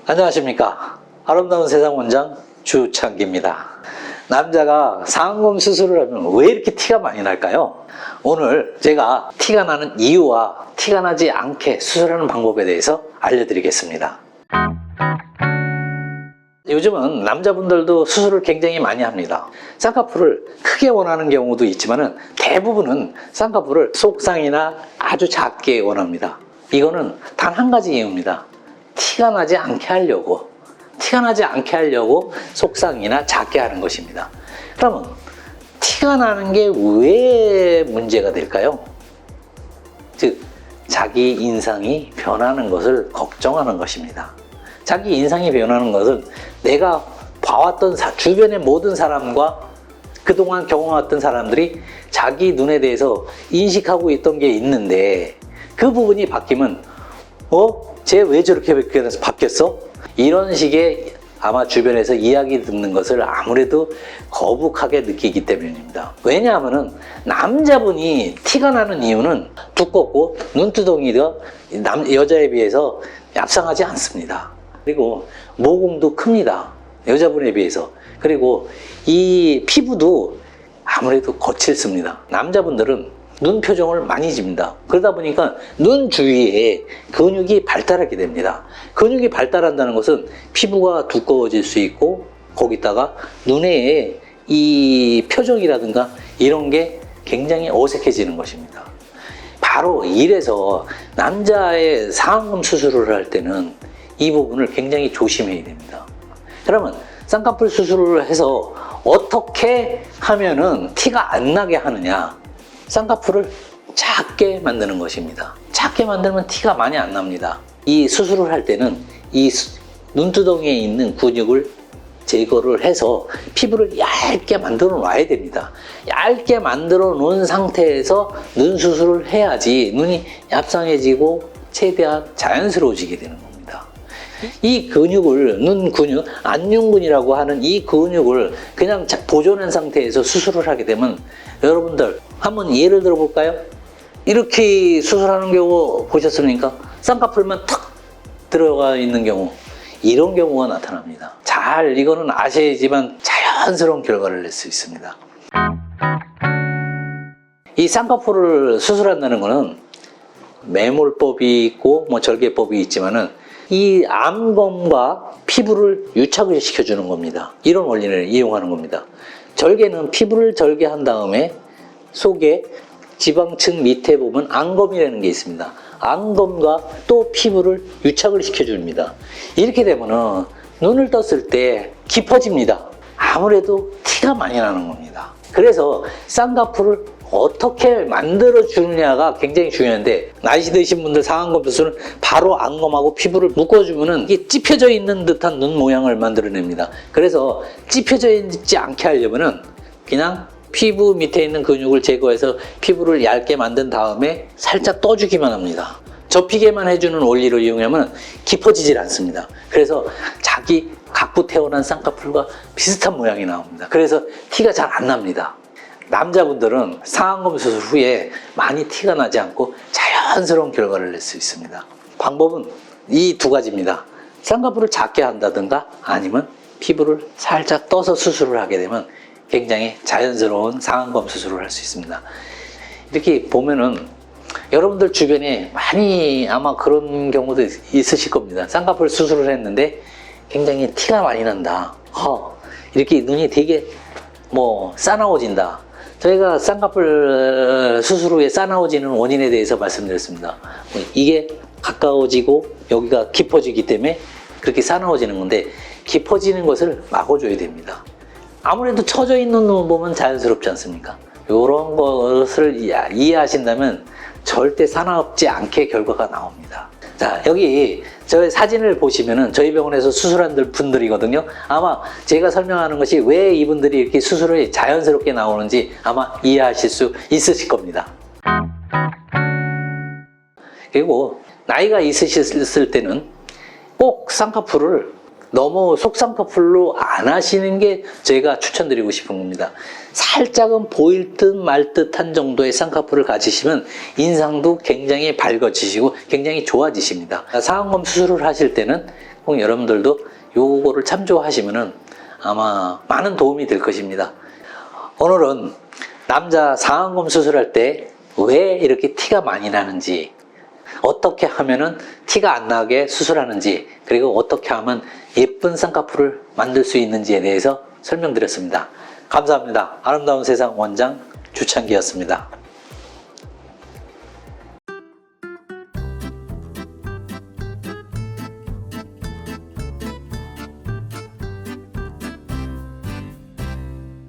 안녕하십니까. 아름다운 세상 원장 주창기입니다. 남자가 상안검 수술을 하면 왜 이렇게 티가 많이 날까요? 오늘 제가 티가 나는 이유와 티가 나지 않게 수술하는 방법에 대해서 알려드리겠습니다. 요즘은 남자분들도 수술을 굉장히 많이 합니다. 쌍꺼풀을 크게 원하는 경우도 있지만 대부분은 쌍꺼풀을 속상이나 아주 작게 원합니다. 이거는 단 한 가지 이유입니다. 티가 나지 않게 하려고 속상이나 작게 하는 것입니다. 그러면 티가 나는 게 왜 문제가 될까요? 즉 자기 인상이 변하는 것을 걱정하는 것입니다. 자기 인상이 변하는 것은 내가 봐왔던 주변의 모든 사람과 그동안 경험했던 사람들이 자기 눈에 대해서 인식하고 있던 게 있는데 그 부분이 바뀌면 쟤 왜 저렇게 바뀌었어? 이런 식의 아마 주변에서 이야기 듣는 것을 아무래도 거북하게 느끼기 때문입니다. 왜냐하면 남자분이 티가 나는 이유는 두껍고 눈두덩이가 여자에 비해서 얍상하지 않습니다. 그리고 모공도 큽니다. 여자분에 비해서. 그리고 이 피부도 아무래도 거칠습니다. 남자분들은 눈 표정을 많이 집니다. 그러다 보니까 눈 주위에 근육이 발달하게 됩니다. 근육이 발달한다는 것은 피부가 두꺼워질 수 있고 거기다가 눈에 이 표정이라든가 이런 게 굉장히 어색해지는 것입니다. 바로 이래서 남자의 상안검 수술을 할 때는 이 부분을 굉장히 조심해야 됩니다. 그러면 쌍꺼풀 수술을 해서 어떻게 하면은 티가 안 나게 하느냐? 쌍꺼풀을 작게 만드는 것입니다. 작게 만들면 티가 많이 안 납니다. 이 수술을 할 때는 이 눈두덩이에 있는 근육을 제거를 해서 피부를 얇게 만들어 놔야 됩니다. 얇게 만들어 놓은 상태에서 눈 수술을 해야지 눈이 얍상해지고 최대한 자연스러워지게 되는 겁니다. 이 근육을 눈 근육, 안윤근이라고 하는 이 근육을 그냥 보존한 상태에서 수술을 하게 되면 여러분들 한번 예를 들어 볼까요? 이렇게 수술하는 경우 보셨습니까? 쌍꺼풀만 탁 들어가 있는 경우, 이런 경우가 나타납니다. 이거는 아셔야지만 자연스러운 결과를 낼 수 있습니다. 이 쌍꺼풀을 수술한다는 것은 매몰법이 있고 절개법이 있지만은 이 암검과 피부를 유착을 시켜주는 겁니다. 이런 원리를 이용하는 겁니다. 절개는 피부를 절개한 다음에 속에 지방층 밑에 보면 안검이라는 게 있습니다. 안검과 또 피부를 유착을 시켜줍니다. 이렇게 되면 눈을 떴을 때 깊어집니다. 아무래도 티가 많이 나는 겁니다. 그래서 쌍꺼풀을 어떻게 만들어주느냐가 굉장히 중요한데, 나이 드신 분들 상안검 수술은 바로 안검하고 피부를 묶어주면 이게 찝혀져 있는 듯한 눈 모양을 만들어냅니다. 그래서 찝혀져 있지 않게 하려면 그냥 피부 밑에 있는 근육을 제거해서 피부를 얇게 만든 다음에 살짝 떠주기만 합니다. 접히게만 해주는 원리를 이용하면 깊어지질 않습니다. 그래서 자기 각부 태어난 쌍꺼풀과 비슷한 모양이 나옵니다. 그래서 티가 잘 안 납니다. 남자분들은 상안검 수술 후에 많이 티가 나지 않고 자연스러운 결과를 낼 수 있습니다. 방법은 이 두 가지입니다. 쌍꺼풀을 작게 한다든가 아니면 피부를 살짝 떠서 수술을 하게 되면 굉장히 자연스러운 상안검 수술을 할 수 있습니다. 이렇게 보면은 여러분들 주변에 많이 아마 그런 경우도 있으실 겁니다. 쌍꺼풀 수술을 했는데 굉장히 티가 많이 난다. 이렇게 눈이 되게 싸나워진다. 저희가 쌍꺼풀 수술 후에 싸나워지는 원인에 대해서 말씀드렸습니다. 이게 가까워지고 여기가 깊어지기 때문에 그렇게 싸나워지는 건데, 깊어지는 것을 막아줘야 됩니다. 아무래도 처져 있는 눈 보면 자연스럽지 않습니까? 이런 것을 이해하신다면 절대 싸납지 않게 결과가 나옵니다. 자, 여기 저희 사진을 보시면은 저희 병원에서 수술한 분들이거든요. 아마 제가 설명하는 것이 왜 이분들이 이렇게 수술이 자연스럽게 나오는지 아마 이해하실 수 있으실 겁니다. 그리고 나이가 있으셨을 때는 꼭 쌍꺼풀을 너무 속쌍꺼풀로 안 하시는 게 제가 추천드리고 싶은 겁니다. 살짝은 보일 듯 말 듯한 정도의 쌍꺼풀을 가지시면 인상도 굉장히 밝아지시고 굉장히 좋아지십니다. 상안검 수술을 하실 때는 꼭 여러분들도 요거를 참조하시면은 아마 많은 도움이 될 것입니다. 오늘은 남자 상안검 수술할 때 왜 이렇게 티가 많이 나는지, 어떻게 하면은 티가 안 나게 수술하는지, 그리고 어떻게 하면 예쁜 쌍꺼풀을 만들 수 있는지에 대해서 설명드렸습니다. 감사합니다. 아름다운 세상 원장 주창기였습니다.